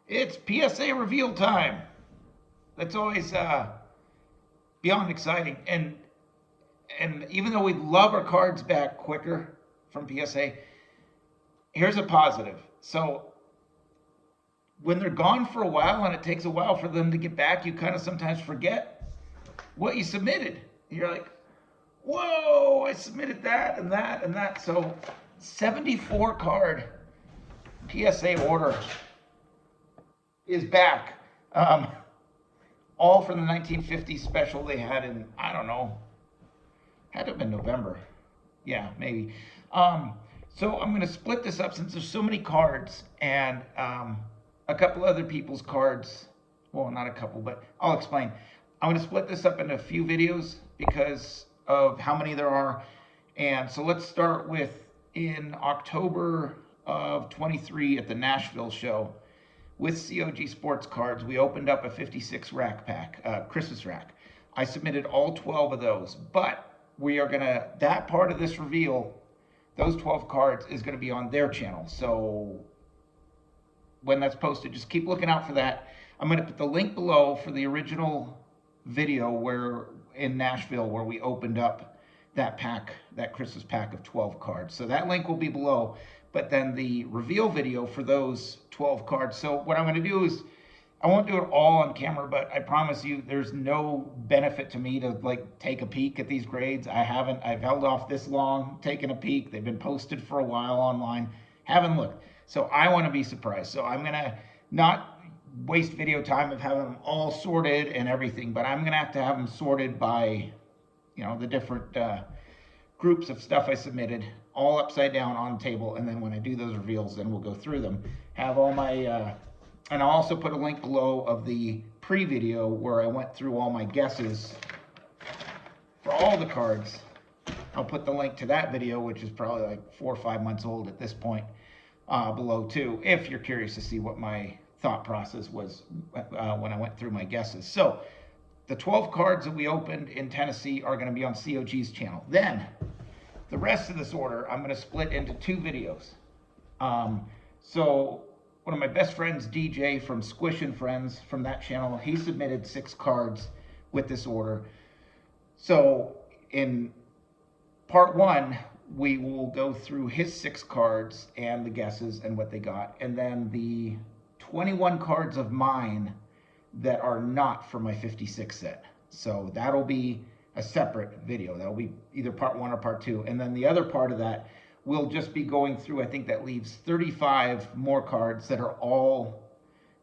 It's PSA reveal time. That's always beyond exciting. And even though we'd love our cards back quicker from PSA, here's a positive. So when they're gone for a while and it takes a while for them to get back, you kind of sometimes forget what you submitted. You're like, whoa, I submitted that and that and that. So 74 card PSA order is back. All from the 1950 special they had in, I don't know, had to have been November. Yeah, maybe. So I'm going to split this up since there's so many cards and a couple other people's cards. Well, not a couple, but I'll explain. I'm going to split this up into a few videos because of how many there are. And so let's start with in October of 23 at the Nashville show with COG Sports Cards. We opened up a 56 rack pack, Christmas rack. I submitted all 12 of those, but we are gonna, that part of this reveal, those 12 cards is gonna be on their channel. So when that's posted, just keep looking out for that. I'm gonna put the link below for the original video where in Nashville where we opened up that pack, that Christmas pack of 12 cards. So that link will be below, but then the reveal video for those 12 cards. So what I'm gonna do is, I won't do it all on camera, but I promise you there's no benefit to me to like take a peek at these grades. I've held off this long, taken a peek. They've been posted for a while online, haven't looked. So I wanna be surprised. So I'm gonna not waste video time of having them all sorted and everything, but I'm gonna have to have them sorted by, you know, the different groups of stuff I submitted, all upside down on the table. And then when I do those reveals, then we'll go through them. Have all my, and I'll also put a link below of the pre-video where I went through all my guesses for all the cards. I'll put the link to that video, which is probably like 4 or 5 months old at this point, below too, if you're curious to see what my thought process was when I went through my guesses. So the 12 cards that we opened in Tennessee are going to be on COG's channel. Then the rest of this order, I'm going to split into 2 videos. So one of my best friends, DJ from Squish and Friends from that channel, he submitted 6 cards with this order. So in part 1, we will go through his 6 cards and the guesses and what they got. And then the 21 cards of mine that are not for my 56 set. So that'll be a separate video. That'll be either part 1 or part 2. And then the other part of that will just be going through, I think that leaves 35 more cards that are all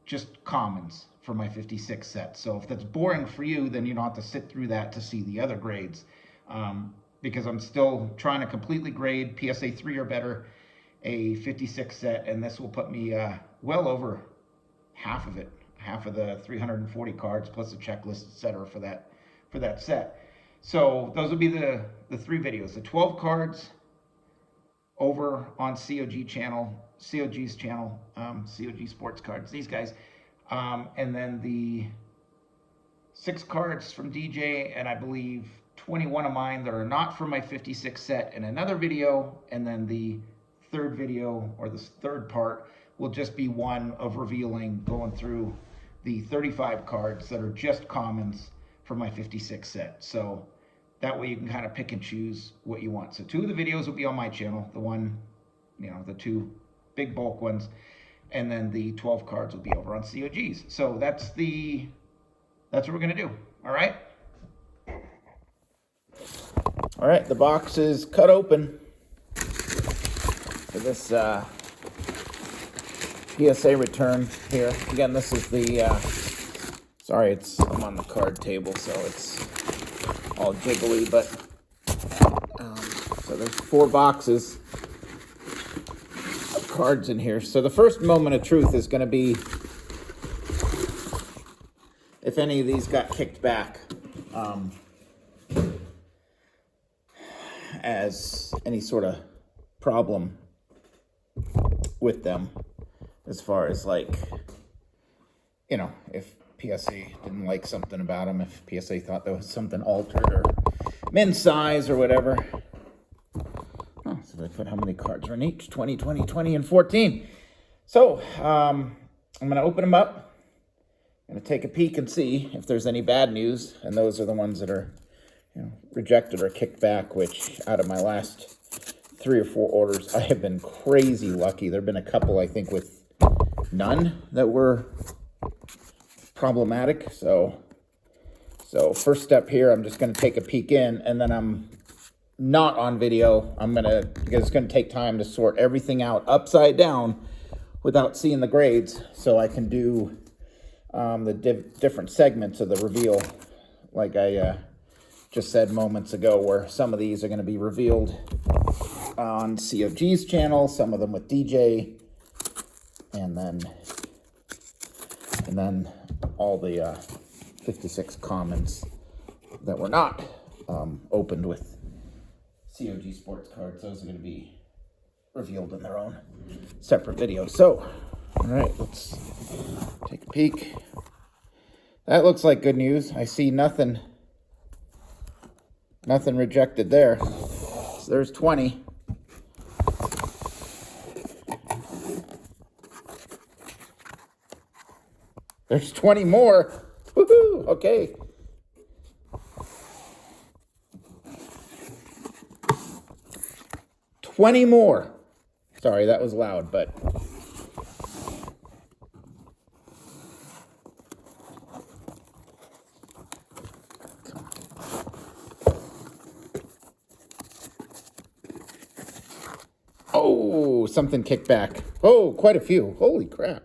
just commons for my 56 set. So if that's boring for you, then you don't have to sit through that to see the other grades. Because I'm still trying to completely grade PSA 3 or better, a 56 set, and this will put me well over half of it, half of the 340 cards plus a checklist, etc. for that set. So those will be the 3 videos. The 12 cards over on COG's channel, COG Sports Cards, these guys. And then the 6 cards from DJ, and I believe 21 of mine that are not for my 56 set in another video. And then the third video, or the third part, will just be one of revealing, going through the 35 cards that are just commons for my 56 set. So that way you can kind of pick and choose what you want. So 2 of the videos will be on my channel, the one, you know, the 2 big bulk ones, and then the 12 cards will be over on COG's. So that's what we're gonna do. All right. All right, the box is cut open for this PSA return here. Again, this is the, sorry, I'm on the card table, so it's all jiggly, but, so there's 4 boxes of cards in here. So the first moment of truth is gonna be if any of these got kicked back, as any sort of problem with them, as far as like, you know, if PSA didn't like something about them, if PSA thought there was something altered or men's size or whatever. Oh, so they put how many cards are in each? 20, 20, 20, and 14. So, I'm going to open them up. I'm going to take a peek and see if there's any bad news. And those are the ones that are, rejected or kicked back, which out of my last 3 or 4 orders, I have been crazy lucky. There have been a couple, I think, with none that were problematic. So first step here, I'm just going to take a peek in, and then I'm not on video. Because it's going to take time to sort everything out upside down without seeing the grades, so I can do the different segments of the reveal, like I just said moments ago, where some of these are going to be revealed on COG's channel, some of them with DJ, and then all the 56 commons that were not opened with COG sports cards. Those are going to be revealed in their own separate video. So, all right, let's take a peek. That looks like good news. I see nothing rejected there. So there's 20. There's 20 more. Woohoo! Okay. $20 more. Sorry, that was loud, but oh, something kicked back. Oh, quite a few. Holy crap.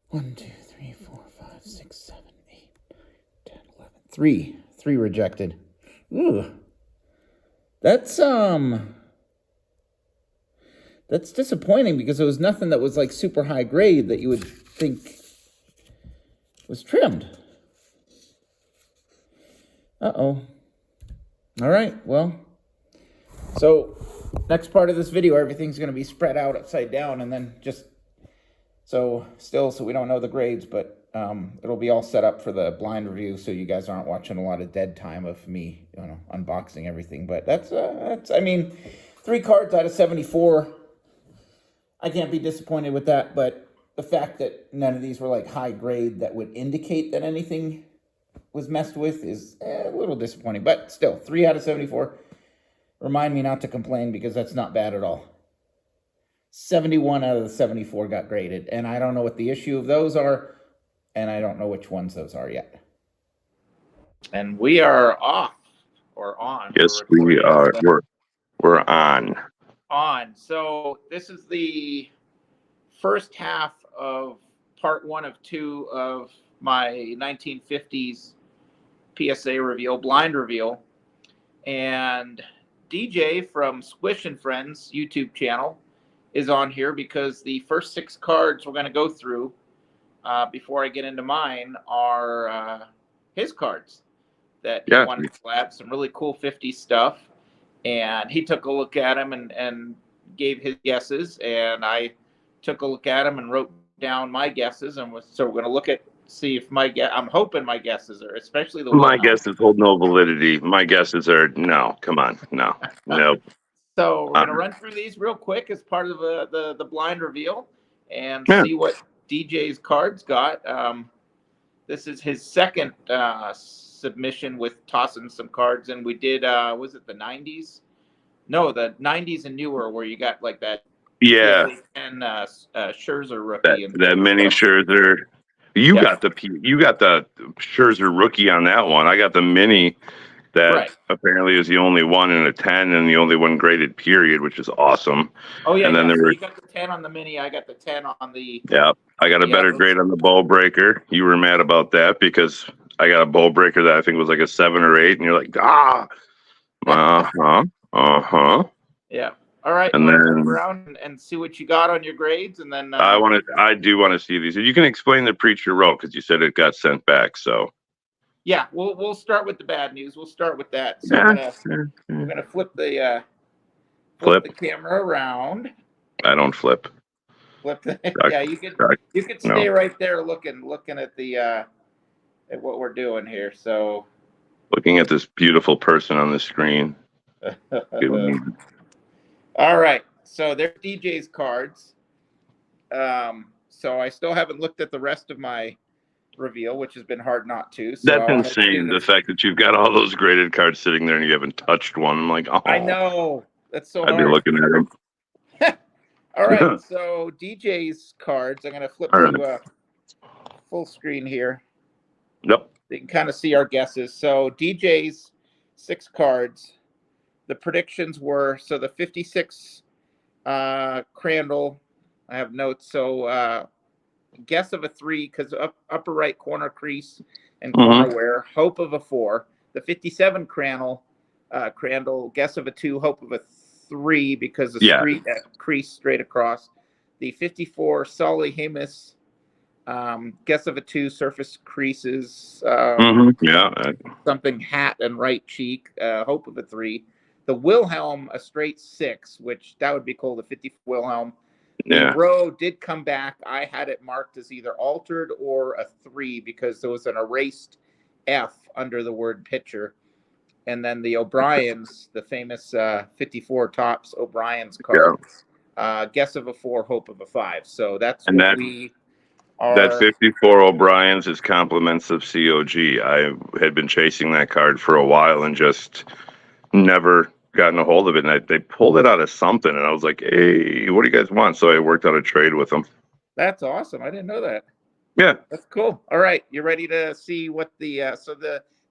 1, 2, 3, 4, 5, 6, 7, 8, 9, 10, 11. 3 rejected. Ooh. That's disappointing, because there was nothing that was like super high grade that you would think was trimmed. Uh-oh. All right, well, so next part of this video, everything's going to be spread out upside down, and then just so we don't know the grades, but it'll be all set up for the blind review, so you guys aren't watching a lot of dead time of me, unboxing everything. But that's I mean, 3 cards out of 74. I can't be disappointed with that, but the fact that none of these were like high grade that would indicate that anything was messed with is a little disappointing. But still, 3 out of 74. Remind me not to complain, because that's not bad at all. 71 out of the 74 got graded, and I don't know what the issue of those are, and I don't know which ones those are yet. And we are off, or on. Yes, we are. We're on. So this is the first half of part 1 of 2 of my 1950s PSA reveal, blind reveal. And DJ from Squish and Friends YouTube channel is on here, because the first 6 cards we're going to go through before I get into mine are his cards that he wanted to collab. Some really cool 50s stuff. And he took a look at them and gave his guesses, and I took a look at them and wrote down my guesses, and so we're going to look at, see if I'm hoping my guesses are, especially the my guesses hold no validity. My guesses are no. Come on, no. So we're going to run through these real quick as part of the blind reveal, and see what DJ's cards got. This is his second submission with tossing some cards, and we did was it the 90s? No, the 90s and newer, where you got like that and Scherzer rookie, that mini Scherzer. You got the Scherzer rookie on that one. I got the mini that apparently is the only one in a 10 and the only one graded period, which is awesome. Oh yeah, and then you got the 10 on the mini. I got the 10 on the. Yeah, I got a better grade on the ball breaker. You were mad about that because I got a ball breaker that I think was like a 7 or 8, and you're like, Yeah. All right. And then move around and see what you got on your grades, and then I do want to see these. You can explain the preacher wrote, because you said it got sent back. So yeah, we'll start with the bad news. We'll start with that. So we're gonna flip the camera around. I don't flip. Yeah, you can stay right there looking at the at what we're doing here. So looking at this beautiful person on the screen. All right, so there's DJ's cards. So I still haven't looked at the rest of my reveal, which has been hard not to. So That's insane. The fact that you've got all those graded cards sitting there and you haven't touched one. I'm like, oh. I know. That's so I'd hard. be looking at them. All right. So DJ's cards. I'm going to flip to full screen here. Yep. You can kind of see our guesses. So DJ's 6 cards. The predictions were, so the 56 Crandall. I have notes. So guess of a 3 because upper right corner crease and corner wear. Hope of a 4. The 57 Crandall, guess of a 2. Hope of a 3 because the street crease straight across. The 54 Solly Hamus, guess of a 2. Surface creases. Something hat and right cheek. Hope of a 3. The Wilhelm, a straight 6, which that would be cool. The 50 Wilhelm. The row did come back. I had it marked as either altered or a 3 because there was an erased F under the word pitcher. And then the O'Brien's, the famous 54 Tops O'Brien's card. Guess of a 4, hope of a 5. So that's we are. That 54 O'Brien's is compliments of COG. I had been chasing that card for a while and just never gotten a hold of it. And they pulled it out of something. And I was like, hey, what do you guys want? So I worked out a trade with them. That's awesome. I didn't know that. Yeah. That's cool. All right. You ready to see what the,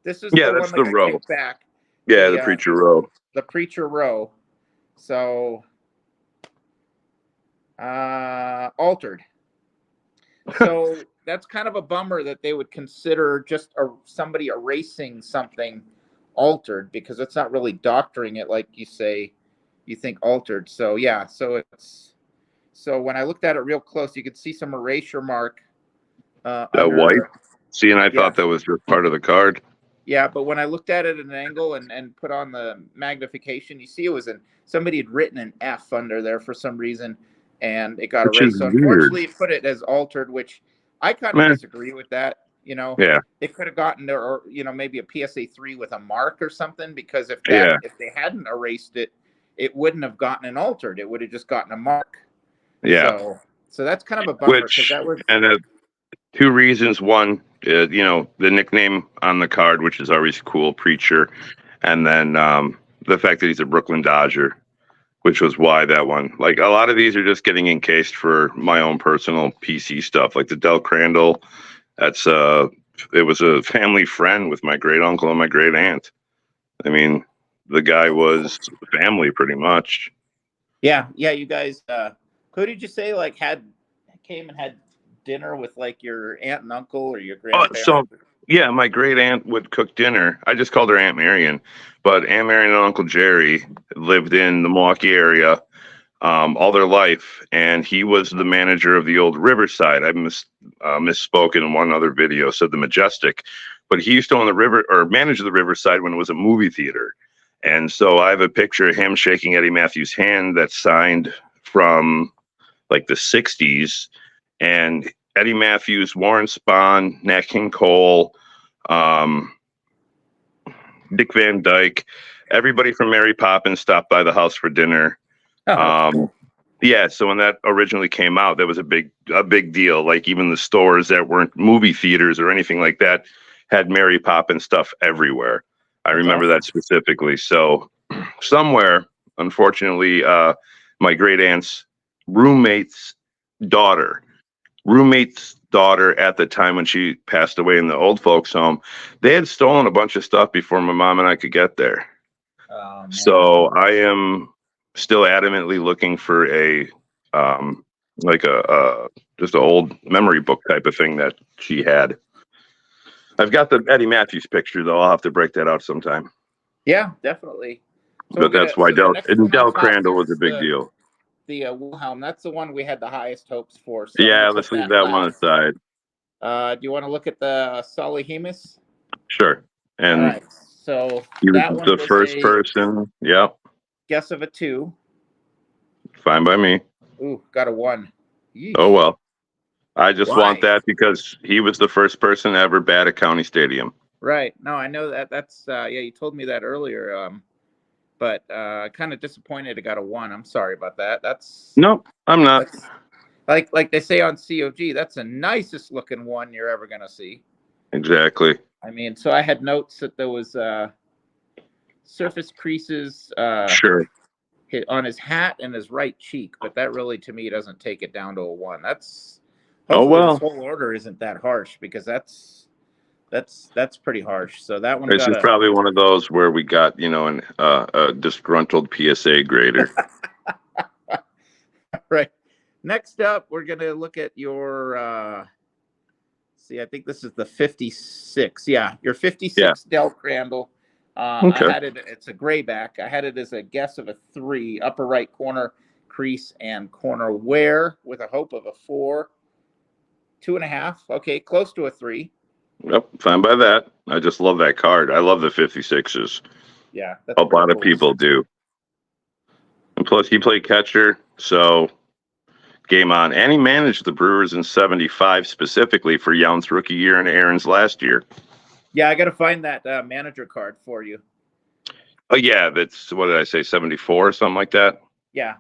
this is the one that's that the row. Kicked back. Yeah, the Preacher row. The Preacher row. So, altered. So that's kind of a bummer that they would consider just somebody erasing something altered because it's not really doctoring it like you say you think altered. So yeah, so when I looked at it real close, you could see some erasure mark under white. See, and I thought that was just part of the card. Yeah, but when I looked at it at an angle and put on the magnification, you see it was somebody had written an F under there for some reason, and it got erased. So unfortunately, it put it as altered, which I kind of disagree with that. You know, it could have gotten there, or maybe a PSA 3 with a mark or something. Because if they hadn't erased it, it wouldn't have gotten an altered. It would have just gotten a mark. Yeah. So that's kind of a bummer because that was. And 2 reasons. One, the nickname on the card, which is always cool, Preacher, and then the fact that he's a Brooklyn Dodger, which was why that one. Like a lot of these are just getting encased for my own personal PC stuff. Like the Del Crandall, it was a family friend with my great uncle and my great aunt. I mean, the guy was family pretty much. Yeah. You guys, who did you say came and had dinner with like your aunt and uncle or your grandparents? My great aunt would cook dinner. I just called her Aunt Marion, but Aunt Marion and Uncle Jerry lived in the Milwaukee area all their life, and he was the manager of the old Riverside. I misspoken in one other video, said the Majestic, but he used to own the river or manage the Riverside when it was a movie theater. And so I have a picture of him shaking Eddie Matthews' hand that's signed from like the 60s. And Eddie Matthews, Warren Spahn, Nat King Cole, Dick Van Dyke, everybody from Mary Poppins stopped by the house for dinner. Cool. Yeah, so when that originally came out, that was a big deal. Like even the stores that weren't movie theaters or anything like that had Mary Poppins stuff everywhere. I remember that specifically. So somewhere, unfortunately, my great aunt's roommate's daughter at the time when she passed away in the old folks home, they had stolen a bunch of stuff before my mom and I could get there. So I am still adamantly looking for just an old memory book type of thing that she had. I've got the Eddie Matthews picture though. I'll have to break that out sometime. Yeah, definitely. So but that's why Del Crandall was a big deal. The Wilhelm, that's the one we had the highest hopes for. So yeah, let's leave that one aside. Do you want to look at the Solly Hamus? Sure. And all right. So that was the first person. Yep. Guess of a 2. Fine by me. Ooh, got a 1. Yeesh. Oh well. I just want that because he was the first person to ever bat at County Stadium. Right. No, I know that. That's you told me that earlier. But kind of disappointed it got a 1. I'm sorry about that. No, I'm not. like they say on COG, that's the nicest looking one you're ever gonna see. Exactly. I mean, so I had notes that there was surface creases Sure. on his hat and his right cheek, but that really to me doesn't take it down to a 1. That's Oh hopefully this well. whole order isn't that harsh, because that's pretty harsh. So that one This got is a probably one of those where we got, a disgruntled PSA grader. right. Next up, we're gonna look at your see, I think this is the 56. Yeah, your 56 Del Crandall. I Okay. had it, it's a gray back. I had it as a guess of a 3, upper right corner crease and corner wear with a hope of a 4. 2.5. Okay, close to a 3. Yep, fine by that. I just love that card. I love the 56s. Yeah, that's A lot of cool. people do. And plus, he played catcher, so game on. And he managed the Brewers in 75 specifically for Yount's rookie year and Aaron's last year. Yeah, I got to find that manager card for you. Oh, yeah, that's, what did I say, 74 or something like that? Yeah.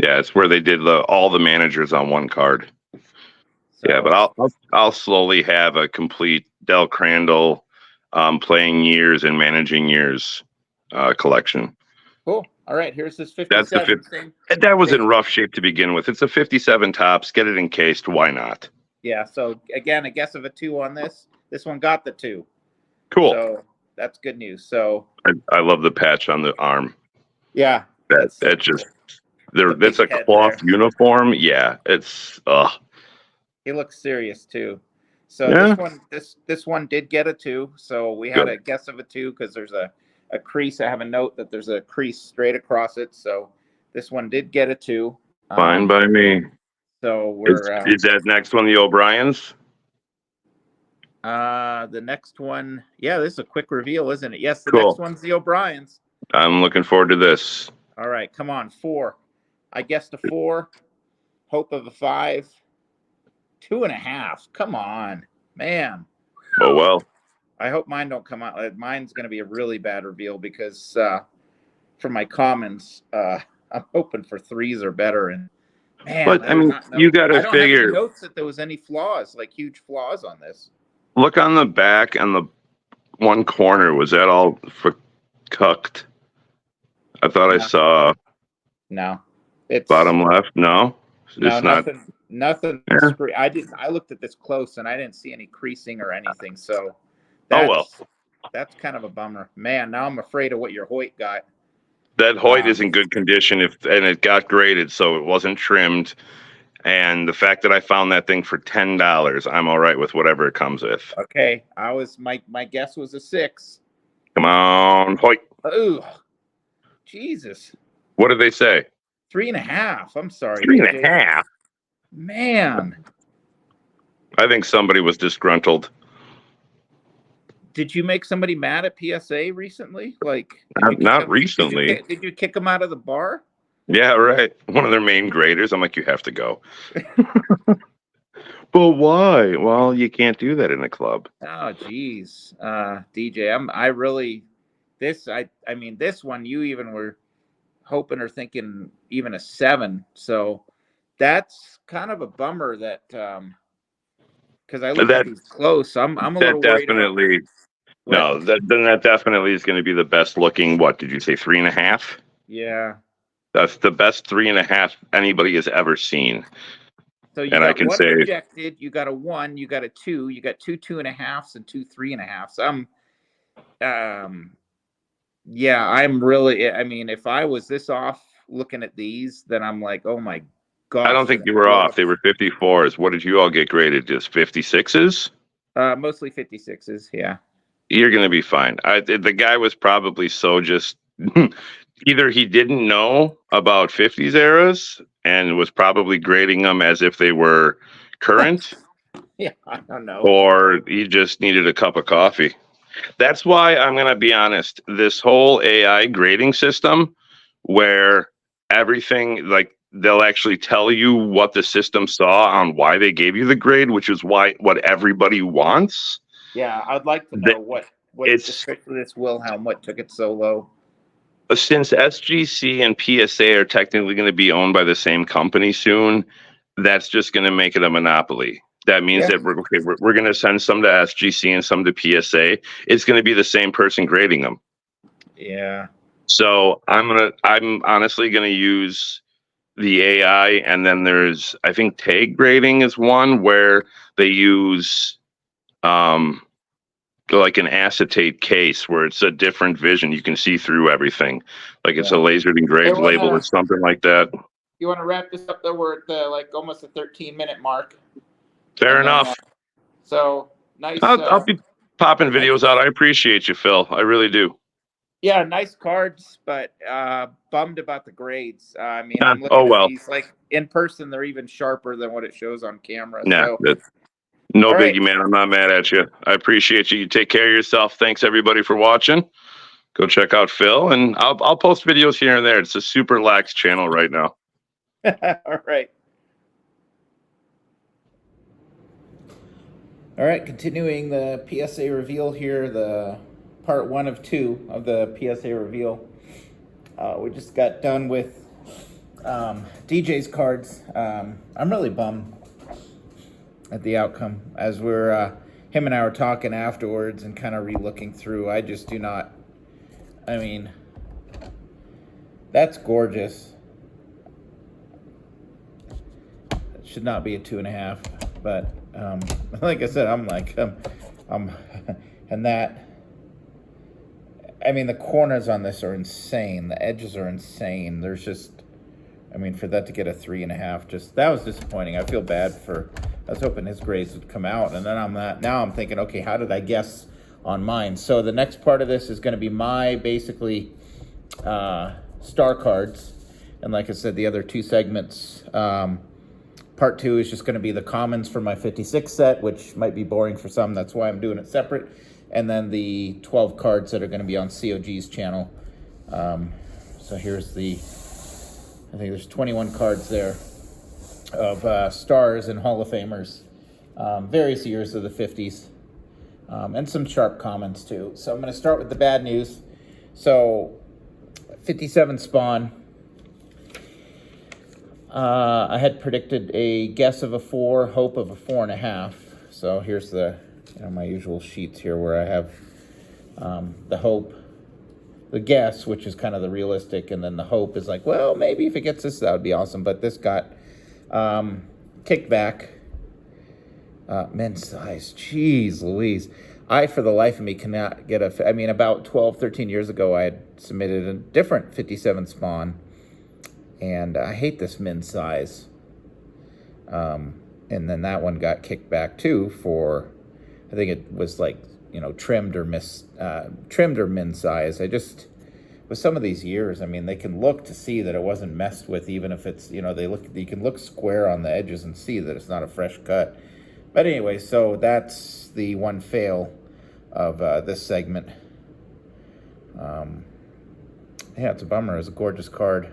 Yeah, it's where they did all the managers on one card. So, yeah, but I'll slowly have a complete Del Crandall playing years and managing years collection. cool. All right, here's this 57. That's the that was in rough shape to begin with. It's a 57 tops. Get it encased. Why not? Yeah. So again, a guess of a 2 on this. This one got the 2. Cool. So that's good news. So I love the patch on the arm. yeah, That's so just cool. that's a cloth uniform. Yeah, it's He looks serious too. So yeah. this one did get a 2. So we had a guess of a 2 because there's a crease. I have a note that there's a crease straight across it. So this one did get a 2. Fine by me. So we're is that next one the O'Briens? The next one, yeah, this is a quick reveal, isn't it? Yes, the Cool. next one's the O'Briens. I'm looking forward to this. All right, come on, 4. I guessed a 4. Hope of a 5. 2.5. Come on, man. Oh well. I hope mine don't come out. Mine's going to be a really bad reveal because for my commons, I'm hoping for 3s or better. And man, but I mean, you got to figure. I don't have any notes that there was any flaws, like huge flaws on this. Look on the back and the one corner. Was that all cucked? I thought I saw. No, it's bottom left. No, no, not. Nothing. Yeah. I looked at this close and I didn't see any creasing or anything. So that's kind of a bummer, man. Now I'm afraid of what your Hoyt got. That Hoyt is in good condition, and it got graded, so it wasn't trimmed. And the fact that I found that thing for $10, I'm all right with whatever it comes with. Okay, my guess was a 6. Come on, Hoyt. Oh, Jesus. What did they say? 3.5. I'm sorry. 3.5. Man. I think somebody was disgruntled. Did you make somebody mad at PSA recently? Like, not recently. Did you kick them out of the bar? Yeah, right. One of their main graders. I'm like, you have to go. But why? Well, you can't do that in a club. Oh, geez. DJ, I mean, this one you even were hoping or thinking even a 7. So that's kind of a bummer that because I looked at these close. I'm a little worried. Definitely. No, that definitely is going to be the best looking. What did you say? 3.5? Yeah. That's the best 3.5 anybody has ever seen. So you got one rejected, you got a 1, you got a 2, you got 2 2.5s and 2 3.5s. Yeah, I'm really. I mean, if I was this off looking at these, then I'm like, oh my god. I don't think you were off. They were 54s. What did you all get graded? Just 56s? Mostly 56s. Yeah. You're gonna be fine. The guy was probably so just either he didn't know about 50s eras and was probably grading them as if they were current. Yeah, I don't know. Or he just needed a cup of coffee. That's why I'm going to be honest. This whole AI grading system where everything, like they'll actually tell you what the system saw on why they gave you the grade, which is what everybody wants. Yeah, I'd like to know what especially this Wilhelm, what took it so low. Since SGC and PSA are technically going to be owned by the same company soon, that's just going to make it a monopoly. That means that we're going to send some to SGC and some to PSA. It's going to be the same person grading them. Yeah. So I'm honestly going to use the AI, and then there's, I think, tag grading is one where they use like an acetate case where it's a different vision. You can see through everything. Like it's a lasered engraved label or something like that. You want to wrap this up though? We're at the almost a 13-minute mark. Fair enough. So nice. I'll be popping videos out. I appreciate you, Phil. I really do. Yeah, nice cards, but bummed about the grades. I mean, I'm looking at these in person; they're even sharper than what it shows on camera. Nah, so. No biggie, man. I'm not mad at you. I appreciate you. You take care of yourself. Thanks everybody for watching. Go check out Phil, and I'll post videos here and there. It's a super lax channel right now. All right. All right, continuing the PSA reveal here, the part 1 of 2 of the PSA reveal. We just got done with DJ's cards. I'm really bummed at the outcome as him and I were talking afterwards and kind of re-looking through. I just do not, I mean, that's gorgeous. It should not be a 2.5, but like I said, and that, I mean, the corners on this are insane. The edges are insane. There's just, I mean, for that to get a 3.5, that was disappointing. I feel bad I was hoping his grades would come out, and then now I'm thinking, okay, how did I guess on mine? So the next part of this is going to be my, basically, star cards. And like I said, the other 2 segments, part 2 is just going to be the commons for my 56 set, which might be boring for some. That's why I'm doing it separate. And then the 12 cards that are going to be on COG's channel. So here's I think there's 21 cards there of stars and Hall of Famers, various years of the 50s, and some sharp comments too. So I'm going to start with the bad news. So 57 Spawn. I had predicted a guess of a 4, hope of a 4.5. So here's the my usual sheets here where I have the hope, the guess, which is kind of the realistic, and then the hope is like, well, maybe if it gets this, that would be awesome. But this got kicked back. Men's size. Jeez Louise. I, for the life of me, cannot get I mean, about 12, 13 years ago, I had submitted a different 57 Spawn. And I hate this men's size. And then that one got kicked back too for, I think it was like, trimmed or men's size. With some of these years, I mean, they can look to see that it wasn't messed with, even if it's, you can look square on the edges and see that it's not a fresh cut. But anyway, so that's the one fail of this segment. Yeah, it's a bummer. It's a gorgeous card.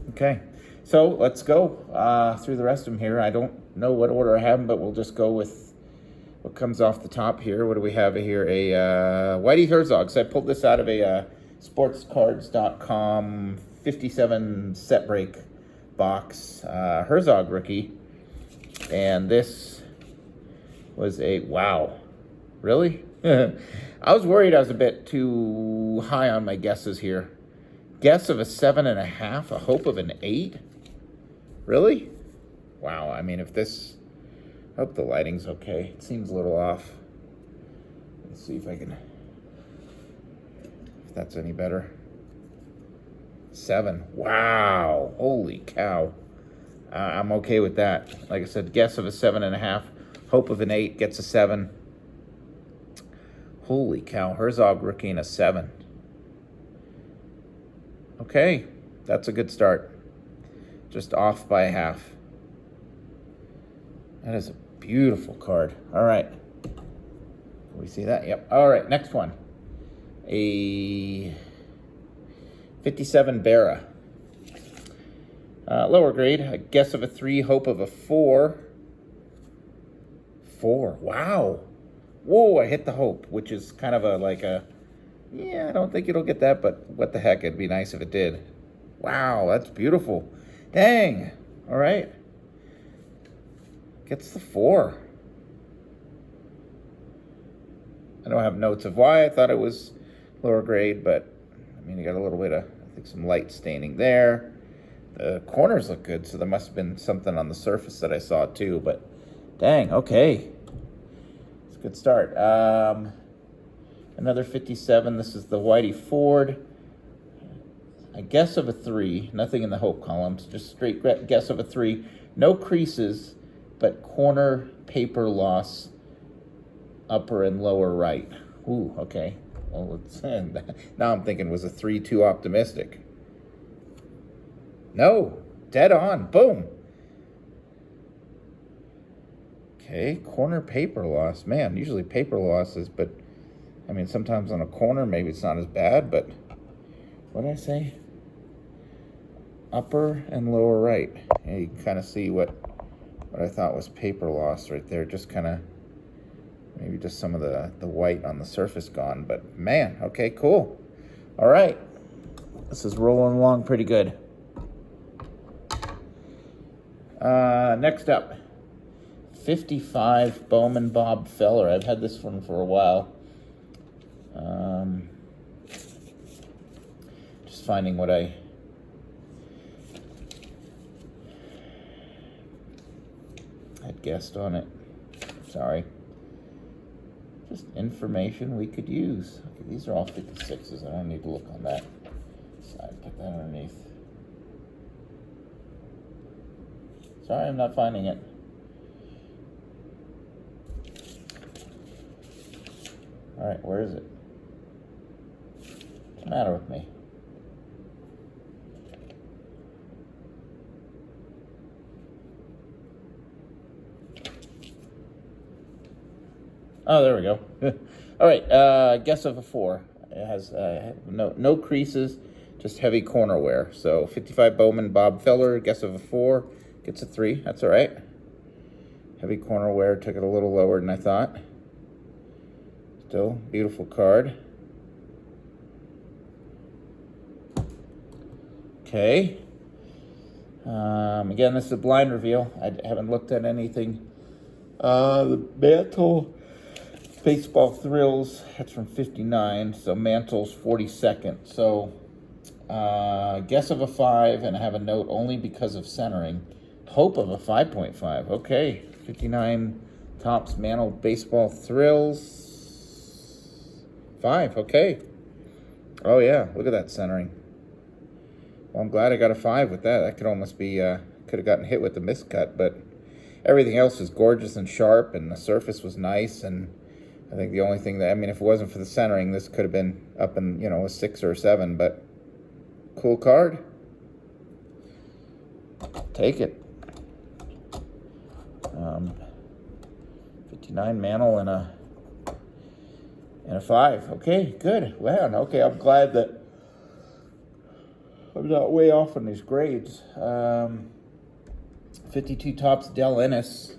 Okay, so let's go through the rest of them here. I don't know what order I have them, but we'll just go with what comes off the top here. What do we have here? A Whitey Herzog. So I pulled this out of a sportscards.com 57 set break box. Herzog rookie. And this was a, wow. Really? I was worried I was a bit too high on my guesses here. Guess of a 7.5, a hope of an 8? Really? Wow, I mean, I hope the lighting's okay. It seems a little off. Let's see if that's any better. 7. Wow, holy cow. I'm okay with that. Like I said, guess of a 7.5, hope of an 8, gets a 7. Holy cow, Herzog rookie and a 7. Okay, that's a good start. Just off by a half. That is a beautiful card. All right. Can we see that? Yep. All right, next one. A 57 Barra. Lower grade, a guess of a 3, hope of a 4. 4, wow. Whoa, I hit the hope, which is kind of yeah, I don't think it'll get that, but what the heck, it'd be nice if it did. Wow, that's beautiful. Dang. All right. Gets the 4. I don't have notes of why I thought it was lower grade, but I mean, you got a little bit of, I think, some light staining there. The corners look good, so there must have been something on the surface that I saw too, but dang, okay. It's a good start. Another 57. This is the Whitey Ford. I guess of a 3. Nothing in the hope columns, just straight guess of a 3. No creases, but corner paper loss, upper and lower right. Ooh, okay. Well, now I'm thinking, was a 3 too optimistic? No, dead on. Boom. Okay, corner paper loss. Man, usually paper losses, but I mean, sometimes on a corner, maybe it's not as bad, but what did I say? Upper and lower right. Yeah, you can kind of see what I thought was paper loss right there. Just kind of, maybe just some of the white on the surface gone, but man, okay, cool. All right, this is rolling along pretty good. Next up, 55 Bowman Bob Feller. I've had this one for a while. Just finding what I had guessed on it. Sorry. Just information we could use. Okay, these are all 56s. I don't need to look on that side. Put that underneath. Sorry, I'm not finding it. All right, where is it? What's the matter with me? Oh, there we go. All right, guess of a 4. It has no creases, just heavy corner wear. So 55 Bowman Bob Feller, guess of a 4, gets a 3. That's all right. Heavy corner wear, took it a little lower than I thought. Still, beautiful card. Okay. Again, this is a blind reveal. I haven't looked at anything. The Mantle Baseball Thrills, that's from 59, so Mantle's 42nd. So, guess of a 5, and I have a note only because of centering. Hope of a 5.5. Okay, 59 Topps Mantle Baseball Thrills. 5, okay. Oh yeah, look at that centering. Well, I'm glad I got a 5 with that. That could almost be, could have gotten hit with the miscut, but everything else was gorgeous and sharp, and the surface was nice, and I think the only thing that, I mean, if it wasn't for the centering, this could have been up in, you know, a 6 or a 7, but cool card. Take it. 59 Mantle and a 5. Okay, good. Wow, okay, I'm glad that I'm not way off on these grades. 52 Topps Del Ennis.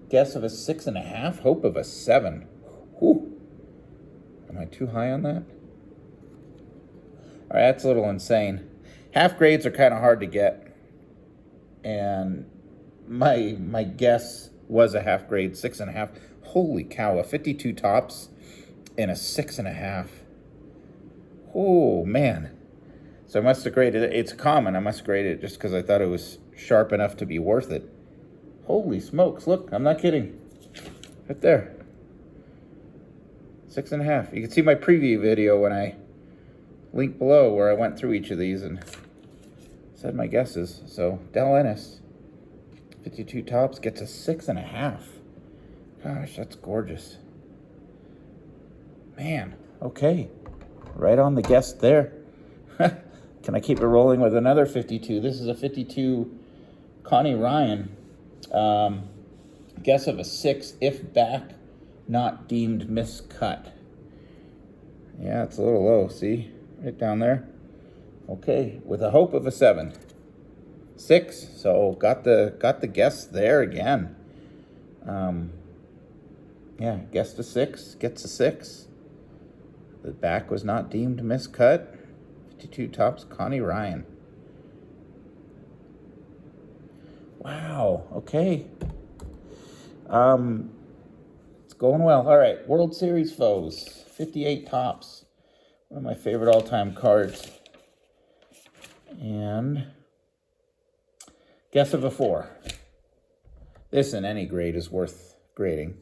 Guess of a 6.5, hope of a 7. Whew. Am I too high on that? All right, that's a little insane. Half grades are kind of hard to get, and my guess was a half grade, 6.5. Holy cow, a 52 Topps and a 6.5. Oh man. So I must have graded it. It's common. I must grade it just because I thought it was sharp enough to be worth it. Holy smokes, look, I'm not kidding. Right there. 6.5. You can see my preview video when I link below where I went through each of these and said my guesses. So Del Ennis, 52 Topps, gets a 6.5. Gosh, that's gorgeous. Man, okay. Right on the guess there. Can I keep it rolling with another 52? This is a 52 Connie Ryan. Guess of a 6, if back, not deemed miscut. Yeah, it's a little low, see? Right down there. Okay, with a hope of a 7. 6, so got the guess there again. Yeah, guessed a 6, gets a 6. The back was not deemed miscut. 52 tops, Connie Ryan. Wow, okay. It's going well. All right, World Series foes, 58 tops. One of my favorite all-time cards. And guess of a 4. This in any grade is worth grading.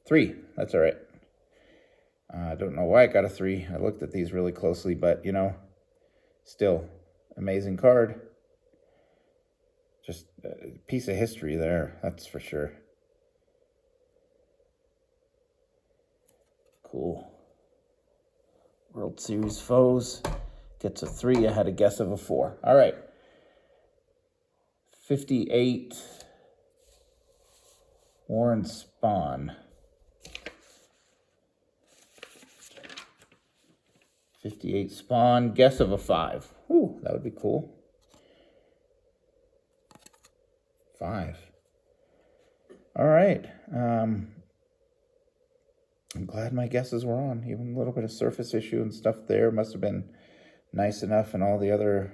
3, that's all right. I don't know why I got a 3. I looked at these really closely, but, you know, still, amazing card. Just a piece of history there, that's for sure. Cool. World Series foes gets a 3. I had a guess of a 4. All right. 58 Warren Spahn. 58 Spawn, guess of a 5. Ooh, that would be cool. 5. All right. I'm glad my guesses were on. Even a little bit of surface issue and stuff there must have been nice enough in all the other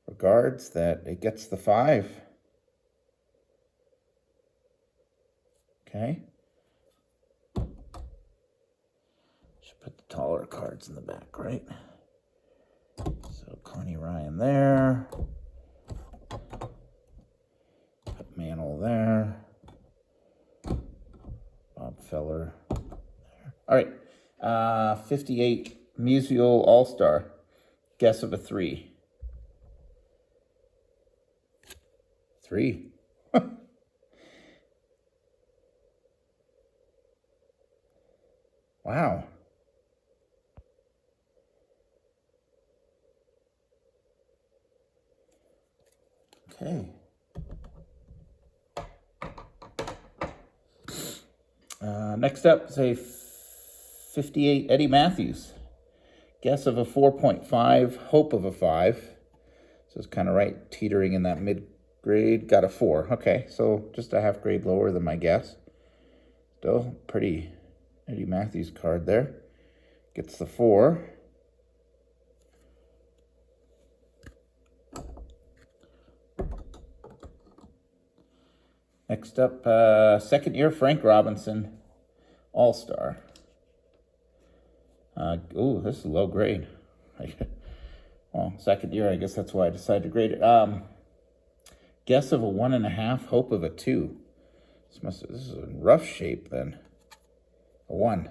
regards that it gets the 5. Okay. Put the taller cards in the back, right? So Connie Ryan there. Put Mantle there. Bob Feller there. All right. 58 Musial All-Star. Guess of a 3. 3. Wow. Okay. Next up is a 58 Eddie Matthews. Guess of a 4.5, hope of a 5. So it's kind of right, teetering in that mid-grade. Got a 4. Okay, so just a half grade lower than my guess. Still pretty Eddie Matthews card there. Gets the 4. Next up, second year Frank Robinson, All-Star. Ooh, this is low grade. Well, second year, I guess that's why I decided to grade it. Guess of a 1.5, hope of a 2. This is in rough shape then. A 1.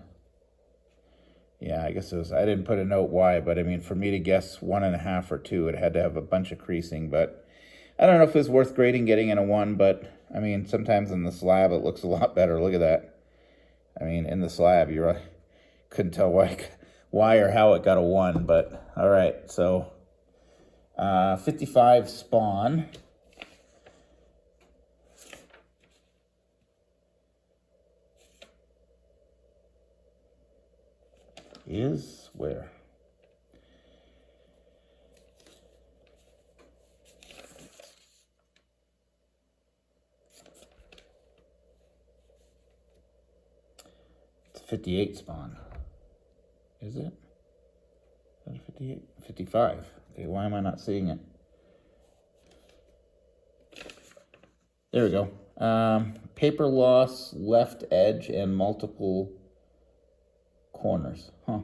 Yeah, I guess it was, I didn't put a note why, but I mean, for me to guess 1.5 or 2, it had to have a bunch of creasing, but I don't know if it's worth grading getting in a 1, but I mean, sometimes in the slab it looks a lot better. Look at that. I mean, in the slab, you really couldn't tell why or how it got a 1, but all right. So 55 Spawn. Is where? It's 58 Spawn. Is it? Is that a 58? 55. Okay, why am I not seeing it? There we go. Paper loss, left edge, and multiple corners. Huh.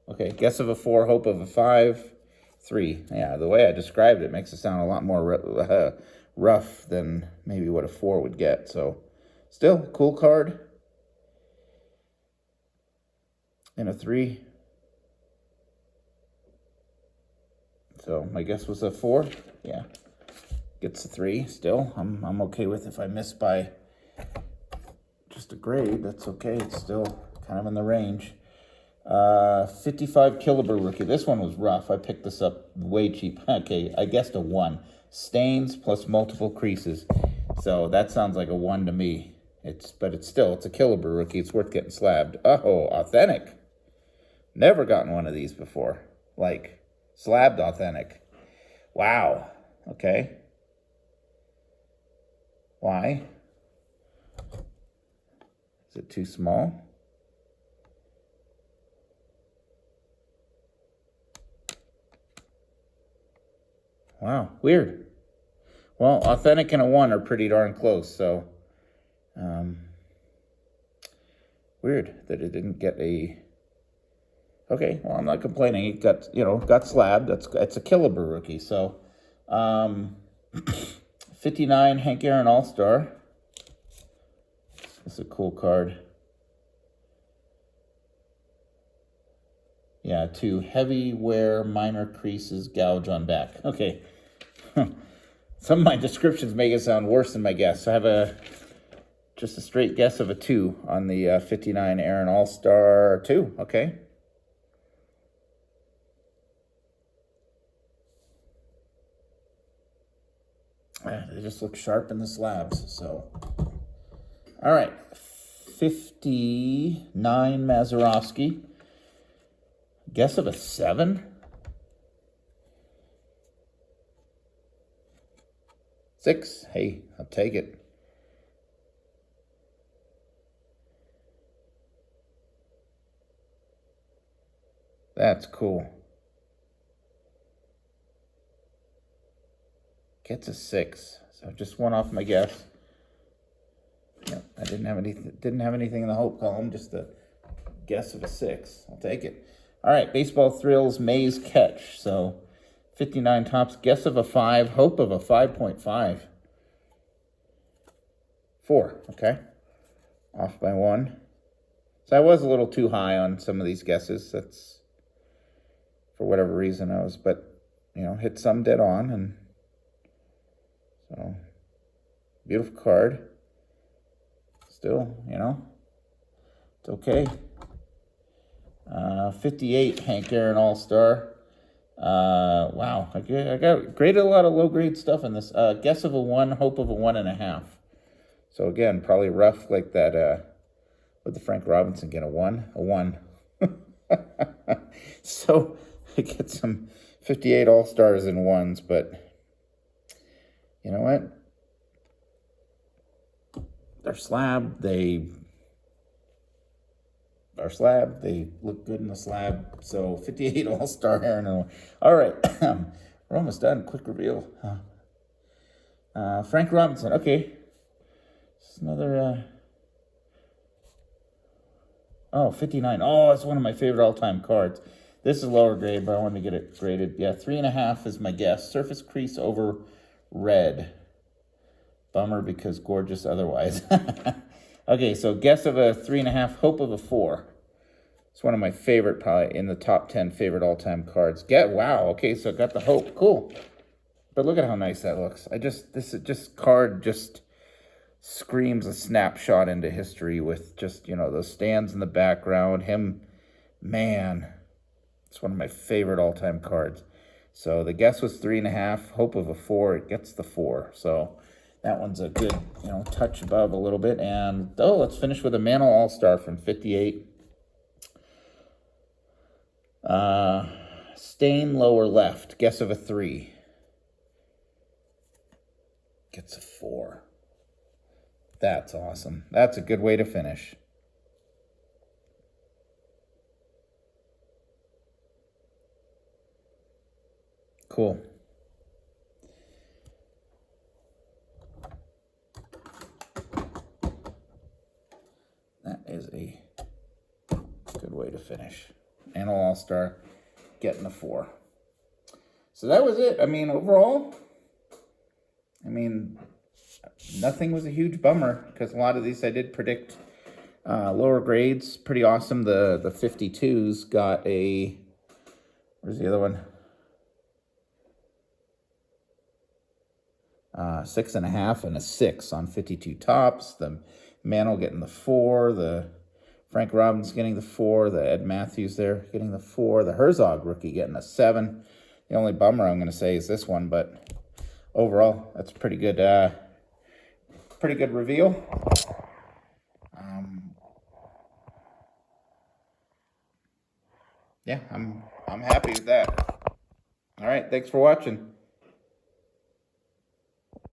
Okay, guess of a 4, hope of a 5, 3. Yeah, the way I described it makes it sound a lot more rough than maybe what a 4 would get. So, still, cool card. And a 3. So my guess was a 4. Yeah, gets a 3. Still, I'm okay with if I miss by just a grade. That's okay. It's still kind of in the range. 55 Killebrew rookie. This one was rough. I picked this up way cheap. Okay, I guessed a 1. Stains plus multiple creases. So that sounds like a 1 to me. But it's a Killebrew rookie. It's worth getting slabbed. Oh, authentic. Never gotten one of these before. Like, slabbed authentic. Wow. Okay. Why? Is it too small? Wow, weird. Well, authentic and a 1 are pretty darn close, so weird that it didn't get a. Okay, well, I'm not complaining. It got slabbed. It's a Killabrew rookie, so 59 Hank Aaron All-Star. It's a cool card. Yeah, 2 heavy wear, minor creases, gouge on back. Okay. Some of my descriptions make it sound worse than my guess. I have just a straight guess of a 2 on the 59 Aaron All-Star 2. Okay. They just look sharp in the slabs, so. All right. 59 Mazeroski. Guess of a 7? 6. Hey, I'll take it. That's cool. Gets a 6. So just one off my guess. Yep, I didn't have anything in the hope column, just a guess of a 6. I'll take it. All right, Baseball Thrills Maze Catch. So 59 tops, guess of a 5, hope of a 5.5. 4, okay. Off by 1. So I was a little too high on some of these guesses. That's for whatever reason but hit some dead on, and so beautiful card. Still, it's okay. 58 Hank Aaron All-Star. Wow, I got graded a lot of low-grade stuff in this. Guess of a 1, hope of a 1.5. So again, probably rough like that. Would the Frank Robinson get a 1? A 1. So I get some 58 All-Stars in 1s, but you know what? They're slab. They look good in the slab. So 58 All-Star Aaron. All right, we're almost done. Quick reveal. Frank Robinson. Okay, it's another. 59. Oh, it's one of my favorite all-time cards. This is lower grade, but I wanted to get it graded. Yeah, 3.5 is my guess. Surface crease over red. Bummer because gorgeous otherwise. Okay, so guess of a 3.5, hope of a 4. It's one of my favorite, probably in the top 10 favorite all-time cards. Wow, okay, so got the hope. Cool. But look at how nice that looks. This card just screams a snapshot into history with just, those stands in the background. Man, it's one of my favorite all-time cards. So the guess was 3.5, hope of a 4. It gets the 4. So that one's a good, touch above a little bit. And, let's finish with a Mantle All-Star from 58. Stain lower left, guess of a 3. Gets a 4. That's awesome. That's a good way to finish. Cool. That is a good way to finish. Mantle All-Star getting a 4. So that was it. Overall, nothing was a huge bummer because a lot of these I did predict lower grades. Pretty awesome. The 52s got a, where's the other one? 6.5 and a 6 on 52 tops. The Mantle getting the 4. The Frank Robbins getting the 4. The Ed Matthews there getting the 4. The Herzog rookie getting a 7. The only bummer I'm going to say is this one, but overall, that's pretty good. Pretty good reveal. Yeah, I'm happy with that. All right, thanks for watching.